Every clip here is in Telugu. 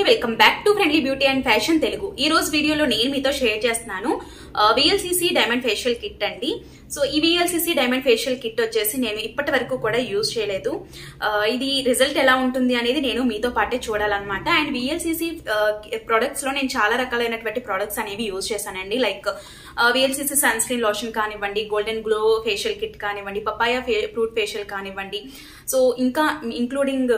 Welcome back to friendly beauty and fashion Telugu. ఈ రోజు వీడియోలో నేను మీతో షేర్ చేస్తున్నాను VLCC డైమండ్ ఫేషియల్ కిట్ అండి. సో ఈ VLCC డైమండ్ ఫేషియల్ కిట్ వచ్చేసి నేను ఇప్పటి వరకు కూడా యూజ్ చేయలేదు. ఇది రిజల్ట్ ఎలా ఉంటుంది అనేది నేను మీతో పాటే చూడాలన్నమాట. అండ్ VLCC ప్రొడక్ట్స్ లో నేను చాలా రకాలైనటువంటి ప్రొడక్ట్స్ అనేవి యూజ్ చేశానండి. Like VLCC sunscreen lotion కానివ్వండి, గోల్డెన్ గ్లో ఫేషియల్ కిట్ కానివ్వండి, పపాయా ఫ్రూట్ ఫేషియల్ కానివ్వండి, సో ఇంకా ఇంక్లూడింగ్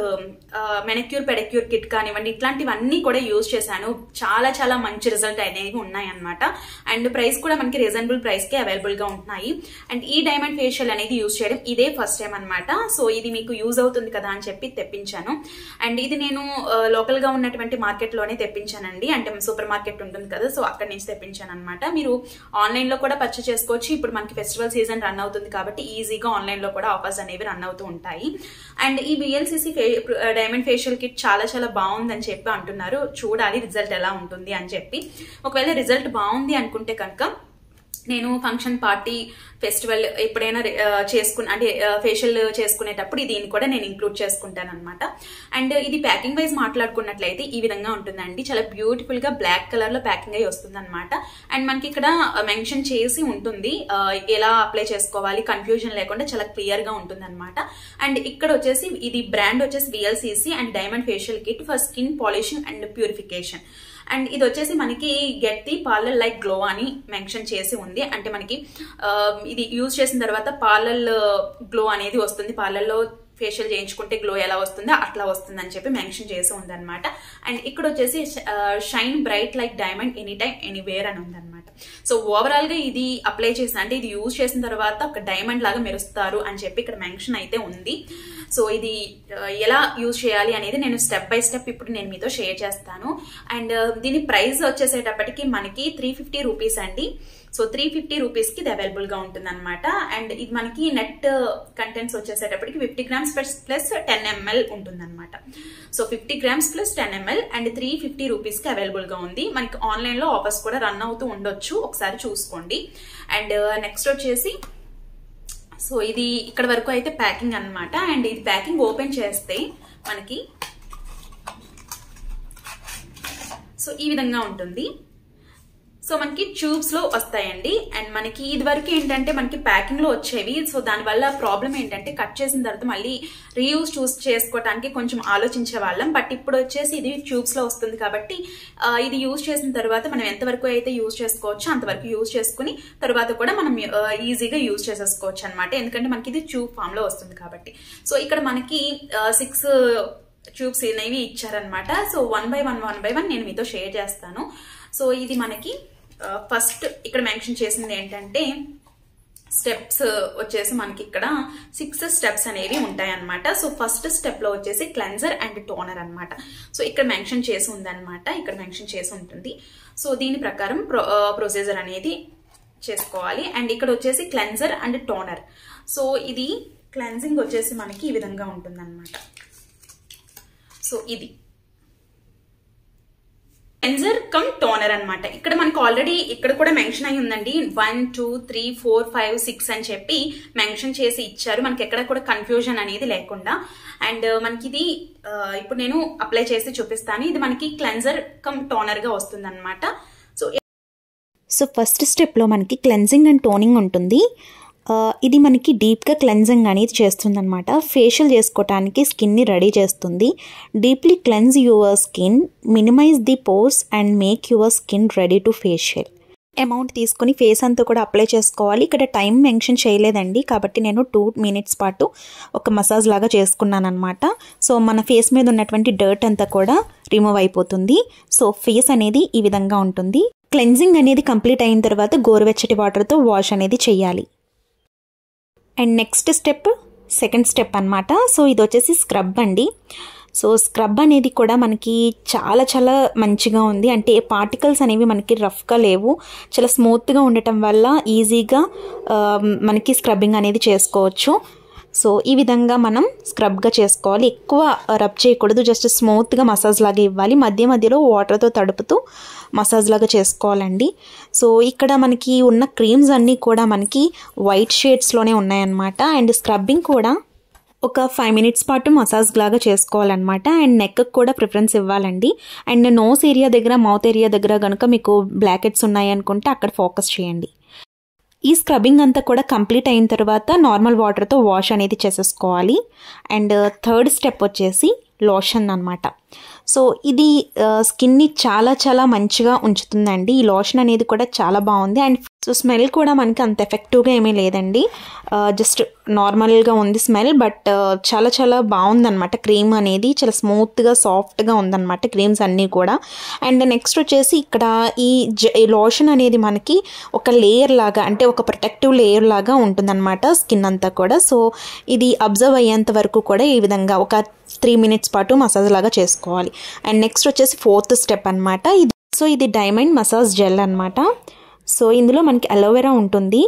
మెనిక్యూర్ పెడిక్యూర్ కిట్ కానివ్వండి, ఇట్లాంటివన్నీ కూడా యూజ్ చేశాను. చాలా చాలా మంచి రిజల్ట్ అనేవి ఉన్నాయి అనమాట. అండ్ ప్రైస్ కూడా మనకి రీజనబుల్ ప్రైస్ కి అవైలబుల్ గా ఉంటున్నాయి. అండ్ ఈ డైమండ్ ఫేషియల్ అనేది యూజ్ చేయడం ఇదే ఫస్ట్ టైం అనమాట. సో ఇది మీకు యూజ్ అవుతుంది కదా అని చెప్పి తెప్పించాను. అండ్ ఇది నేను లోకల్ గా ఉన్నటువంటి మార్కెట్ లోనే తెప్పించానండి. అంటే సూపర్ మార్కెట్ ఉంటుంది కదా, సో అక్కడి నుంచి తెప్పించాను అనమాట. మీరు ఆన్లైన్ లో కూడా పర్చేస్ చేసుకోవచ్చు. ఇప్పుడు మనకి ఫెస్టివల్ సీజన్ రన్ అవుతుంది కాబట్టి ఈజీగా ఆన్లైన్ లో కూడా ఆఫర్స్ అనేవి రన్ అవుతూ ఉంటాయి. అండ్ ఈ VLCC డైమండ్ ఫేషియల్ కిట్ చాలా చాలా బాగుందని చెప్పి అంటున్నారు. చూడాలి రిజల్ట్ ఎలా ఉంటుంది అని చెప్పి. ఒకవేళ రిజల్ట్ బాగుంది అనుకుంటే కనుక నేను ఫంక్షన్, పార్టీ, ఫెస్టివల్ ఎప్పుడైనా అంటే ఫేషియల్ చేసుకునేటప్పుడు దీన్ని కూడా నేను ఇంక్లూడ్ చేసుకుంటాను అనమాట. అండ్ ఇది ప్యాకింగ్ వైజ్ మాట్లాడుకున్నట్లయితే ఈ విధంగా ఉంటుందండి. చాలా బ్యూటిఫుల్ గా బ్లాక్ కలర్ లో ప్యాకింగ్ అయ్యి వస్తుంది అనమాట. అండ్ మనకి ఇక్కడ మెన్షన్ చేసి ఉంటుంది ఎలా అప్లై చేసుకోవాలి, కన్ఫ్యూజన్ లేకుండా చాలా క్లియర్ గా ఉంటుంది అనమాట. అండ్ ఇక్కడ వచ్చేసి ఇది బ్రాండ్ వచ్చేసి VLCC and diamond facial kit for skin polishing and purification. And ఇది వచ్చేసి మనకి get the parlour like glow అని మెన్షన్ చేసి ఉంది. అంటే మనకి ఇది యూజ్ చేసిన తర్వాత పార్లర్ గ్లో అనేది వస్తుంది. పార్లర్ లో ఫేషియల్ చేయించుకుంటే గ్లో ఎలా వస్తుందో అట్లా వస్తుంది అని చెప్పి మెన్షన్ చేసి ఉంది అనమాట. అండ్ ఇక్కడ వచ్చేసి shine bright like diamond any time anywhere అని ఉంది అనమాట. సో ఓవరాల్ గా ఇది అప్లై చేసిన అంటే ఇది యూజ్ చేసిన తర్వాత ఒక డైమండ్ లాగా మెరుస్తారు అని చెప్పి ఇక్కడ మెన్షన్ అయితే ఉంది. సో ఇది ఎలా యూజ్ చేయాలి అనేది నేను స్టెప్ బై స్టెప్ ఇప్పుడు నేను మీతో షేర్ చేస్తాను. అండ్ దీని ప్రైస్ వచ్చేసేటప్పటికి మనకి 350 రూపీస్ అండి. సో 350 రూపీస్ కి ఇది అవైలబుల్ గా ఉంటుంది అనమాట. అండ్ ఇది మనకి నెట్ కంటెంట్స్ వచ్చేసేటప్పటికి 50 గ్రామ్స్ ప్లస్ 10 ml ఉంటుంది అనమాట. So 50 grams plus 10 ml and 350 rupees కి అవైలబుల్ గా ఉంది. మనకి ఆన్లైన్ లో ఆఫర్స్ కూడా రన్ అవుతూ ఉండొచ్చు, ఒకసారి చూసుకోండి. అండ్ నెక్స్ట్ వచ్చేసి సో ఇది ఇక్కడ వరకు అయితే ప్యాకింగ్ అనమాట. అండ్ ఇది ప్యాకింగ్ ఓపెన్ చేస్తే మనకి సో ఈ విధంగా ఉంటుంది. సో మనకి ట్యూబ్స్ లో వస్తాయండి. అండ్ మనకి ఇది వరకు ఏంటంటే మనకి ప్యాకింగ్ లో వచ్చేవి. సో దానివల్ల ప్రాబ్లం ఏంటంటే కట్ చేసిన తర్వాత మళ్ళీ రీయూజ్ చేసుకోవడానికి కొంచెం ఆలోచించే వాళ్ళం. బట్ ఇప్పుడు వచ్చేసి ఇది ట్యూబ్స్ లో వస్తుంది కాబట్టి ఇది యూజ్ చేసిన తర్వాత మనం ఎంతవరకు అయితే యూజ్ చేసుకోవచ్చో అంతవరకు యూజ్ చేసుకుని తర్వాత కూడా మనం ఈజీగా యూజ్ చేసేసుకోవచ్చు అనమాట. ఎందుకంటే మనకి ఇది ట్యూబ్ ఫామ్ లో వస్తుంది కాబట్టి. సో ఇక్కడ మనకి 6 ట్యూబ్స్ అనేవి ఇచ్చారనమాట. సో వన్ బై వన్ నేను మీతో షేర్ చేస్తాను. సో ఇది మనకి ఫస్ట్ ఇక్కడ మెన్షన్ చేసింది ఏంటంటే స్టెప్స్ వచ్చేసి మనకి ఇక్కడ 6 స్టెప్స్ అనేవి ఉంటాయి అనమాట. సో ఫస్ట్ స్టెప్ లో వచ్చేసి క్లెన్జర్ అండ్ టోనర్ అనమాట. సో ఇక్కడ మెన్షన్ చేసి ఉందన్నమాట, ఇక్కడ మెన్షన్ చేసి ఉంటుంది. సో దీని ప్రకారం ప్రొసీజర్ అనేది చేసుకోవాలి. అండ్ ఇక్కడ వచ్చేసి క్లెన్జర్ అండ్ టోనర్. సో ఇది క్లెన్జింగ్ వచ్చేసి మనకి ఈ విధంగా ఉంటుంది అనమాట. సో ఇది క్లెన్జర్ కమ్ టోనర్ అనమాట. ఇక్కడ మనకు ఆల్రెడీ ఇక్కడ కూడా మెన్షన్ అయి ఉందండి 1 2 3 4 5 6 అని చెప్పి మెన్షన్ చేసి ఇచ్చారు. మనకి ఎక్కడ కూడా కన్ఫ్యూజన్ అనేది లేకుండా. అండ్ మనకి ఇది ఇప్పుడు నేను అప్లై చేసి చూపిస్తాను. ఇది మనకి క్లెన్జర్ కమ్ టోనర్ గా వస్తుంది అనమాట. సో ఫస్ట్ స్టెప్ లో మనకి క్లెన్జింగ్ అండ్ టోనింగ్ ఉంటుంది. ఇది మనకి డీప్గా క్లెన్జింగ్ అనేది చేస్తుంది అనమాట. ఫేషియల్ చేసుకోవటానికి స్కిన్ని రెడీ చేస్తుంది. Deeply cleanse your skin, minimise the pores and make your skin ready to facial. Amount తీసుకుని ఫేస్ అంతా కూడా అప్లై చేసుకోవాలి. ఇక్కడ టైం మెన్షన్ చేయలేదండి కాబట్టి నేను 2 minutes పాటు ఒక మసాజ్ లాగా చేసుకున్నాను అనమాట. సో మన ఫేస్ మీద ఉన్నటువంటి డర్ట్ అంతా కూడా రిమూవ్ అయిపోతుంది. సో ఫేస్ అనేది ఈ విధంగా ఉంటుంది. క్లెన్జింగ్ అనేది కంప్లీట్ అయిన తర్వాత గోరువెచ్చటి వాటర్తో వాష్ అనేది చేయాలి. And next step second step అనమాట. సో ఇది వచ్చేసి స్క్రబ్ అండి. సో స్క్రబ్ అనేది కూడా మనకి చాలా చాలా మంచిగా ఉంది. అంటే పార్టికల్స్ అనేవి మనకి రఫ్గా లేవు, చాలా స్మూత్గా ఉండటం వల్ల ఈజీగా మనకి స్క్రబ్బింగ్ అనేది చేసుకోవచ్చు. సో ఈ విధంగా మనం స్క్రబ్గా చేసుకోవాలి. ఎక్కువ రబ్ చేయకూడదు, జస్ట్ స్మూత్గా మసాజ్ లాగా ఇవ్వాలి. మధ్య మధ్యలో వాటర్తో తడుపుతూ మసాజ్ లాగా చేసుకోవాలండి. సో ఇక్కడ మనకి ఉన్న క్రీమ్స్ అన్నీ కూడా మనకి వైట్ షేడ్స్లోనే ఉన్నాయన్నమాట. అండ్ స్క్రబ్బింగ్ కూడా ఒక 5 మినిట్స్ పాటు మసాజ్ లాగా చేసుకోవాలన్నమాట. అండ్ నెక్ కూడా ప్రిఫరెన్స్ ఇవ్వాలండి. అండ్ నోస్ ఏరియా దగ్గర, మౌత్ ఏరియా దగ్గర కనుక మీకు బ్లాక్ హెడ్స్ ఉన్నాయి అనుకుంటే అక్కడ ఫోకస్ చేయండి. ఈ స్క్రబ్బింగ్ అంతా కూడా కంప్లీట్ అయిన తర్వాత నార్మల్ వాటర్తో వాష్ అనేది చేసేసుకోవాలి. అండ్ థర్డ్ స్టెప్ వచ్చేసి లోషన్ అన్నమాట. సో ఇది స్కిన్ని చాలా చాలా మంచిగా ఉంచుతుందండి. ఈ లోషన్ అనేది కూడా చాలా బాగుంది. అండ్ సో స్మెల్ కూడా మనకి అంత ఎఫెక్టివ్గా ఏమీ లేదండి, జస్ట్ నార్మల్గా ఉంది స్మెల్. బట్ చాలా చాలా బాగుందన్నమాట. క్రీమ్ అనేది చాలా స్మూత్గా సాఫ్ట్గా ఉందన్నమాట క్రీమ్స్ అన్నీ కూడా. అండ్ నెక్స్ట్ వచ్చేసి ఇక్కడ ఈ లోషన్ అనేది మనకి ఒక లేయర్ లాగా, అంటే ఒక ప్రొటెక్టివ్ లేయర్ లాగా ఉంటుందన్నమాట స్కిన్ అంతా కూడా. సో ఇది అబ్జర్వ్ అయ్యేంత వరకు కూడా ఈ విధంగా ఒక 3 మినిట్స్ పాటు మసాజ్ లాగా చేసుకోవాలి. అండ్ నెక్స్ట్ వచ్చేసి ఫోర్త్ స్టెప్ అనమాట. ఇది డైమండ్ మసాజ్ జెల్ అనమాట. సో ఇందులో మనకి అలోవెరా ఉంటుంది.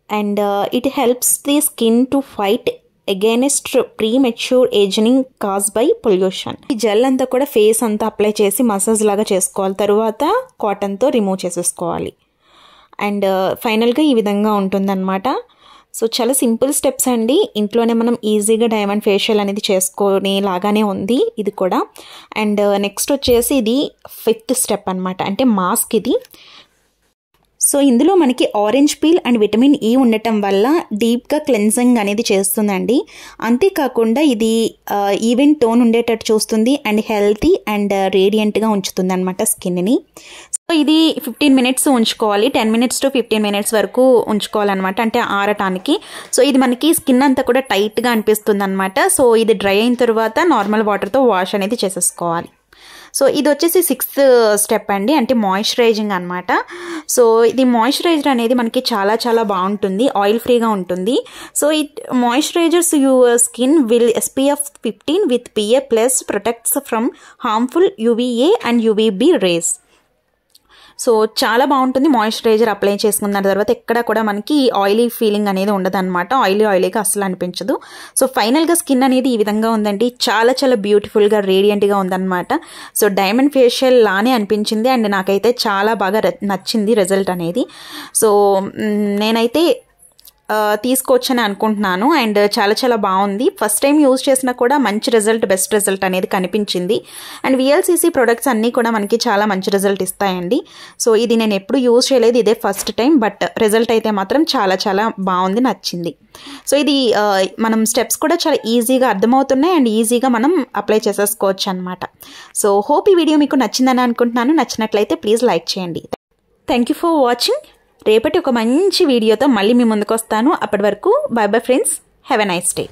And it helps the skin to fight against premature ageing cause by pollution. ఈ జెల్ అంతా కూడా ఫేస్ అంతా అప్లై చేసి మసాజ్ లాగా చేసుకోవాలి. తర్వాత కాటన్తో రిమూవ్ చేసేసుకోవాలి. అండ్ ఫైనల్గా ఈ విధంగా ఉంటుందన్నమాట. సో చాలా సింపుల్ స్టెప్స్ అండి. ఇంట్లోనే మనం ఈజీగా డైమండ్ ఫేషియల్ అనేది చేసుకునే లాగానే ఉంది ఇది కూడా. అండ్ నెక్స్ట్ వచ్చేసి ఇది 5th స్టెప్ అనమాట, అంటే మాస్క్ ఇది. సో ఇందులో మనకి orange peel and vitamin E ఉండటం వల్ల డీప్గా క్లెన్జింగ్ అనేది చేస్తుందండి. అంతేకాకుండా ఇది ఈవెన్ టోన్ ఉండేటట్టు చూస్తుంది అండ్ హెల్తీ అండ్ రేడియంట్గా ఉంచుతుంది అనమాట స్కిన్ని. సో ఇది 15 మినిట్స్ ఉంచుకోవాలి. 10 మినిట్స్ టు 15 మినిట్స్ వరకు ఉంచుకోవాలన్నమాట, అంటే ఆరటానికి. సో ఇది మనకి స్కిన్ అంతా కూడా టైట్గా అనిపిస్తుంది అనమాట. సో ఇది డ్రై అయిన తర్వాత నార్మల్ వాటర్తో వాష్ అనేది చేసేసుకోవాలి. సో ఇది వచ్చేసి 6th స్టెప్ అండి, అంటే మాయిశ్చరైజింగ్ అనమాట. సో ఇది మాయిశ్చరైజర్ అనేది మనకి చాలా చాలా బాగుంటుంది, ఆయిల్ ఫ్రీగా ఉంటుంది. So it moisturisers your skin will SPF 15 with PA+ protects from harmful UVA and UVB rays. So చాలా బాగుంటుంది. మాయిశ్చరైజర్ అప్లై చేసుకున్న తర్వాత ఎక్కడ కూడా మనకి ఆయిలీ ఫీలింగ్ అనేది ఉండదు అనమాట. ఆయిలీగా అస్సలు అనిపించదు. సో ఫైనల్గా స్కిన్ అనేది ఈ విధంగా ఉందండి. చాలా చాలా బ్యూటిఫుల్గా రేడియంట్గా ఉందన్నమాట. సో డైమండ్ ఫేషియల్ లానే అనిపించింది. అండ్ నాకైతే చాలా బాగా నచ్చింది రిజల్ట్ అనేది. సో నేనైతే తీసుకోవచ్చని అనుకుంటున్నాను. అండ్ చాలా చాలా బాగుంది. ఫస్ట్ టైం యూజ్ చేసినా కూడా మంచి రిజల్ట్, బెస్ట్ రిజల్ట్ అనేది కనిపించింది. అండ్ VLCC ప్రొడక్ట్స్ అన్నీ కూడా మనకి చాలా మంచి రిజల్ట్ ఇస్తాయండి. సో ఇది నేను ఎప్పుడు యూజ్ చేయలేదు, ఇదే ఫస్ట్ టైం. బట్ రిజల్ట్ అయితే మాత్రం చాలా చాలా బాగుంది, నచ్చింది. సో ఇది మనం స్టెప్స్ కూడా చాలా ఈజీగా అర్థమవుతున్నాయి అండ్ ఈజీగా మనం అప్లై చేసేసుకోవచ్చు అనమాట. సో హోప్ ఈ వీడియో మీకు నచ్చిందని అనుకుంటున్నాను. నచ్చినట్లయితే ప్లీజ్ లైక్ చేయండి. Thank you for watching. రేపటి ఒక మంచి వీడియోతో మళ్ళీ మీ ముందుకు వస్తాను. అప్పటి వరకు by bye friends. Have a nice day.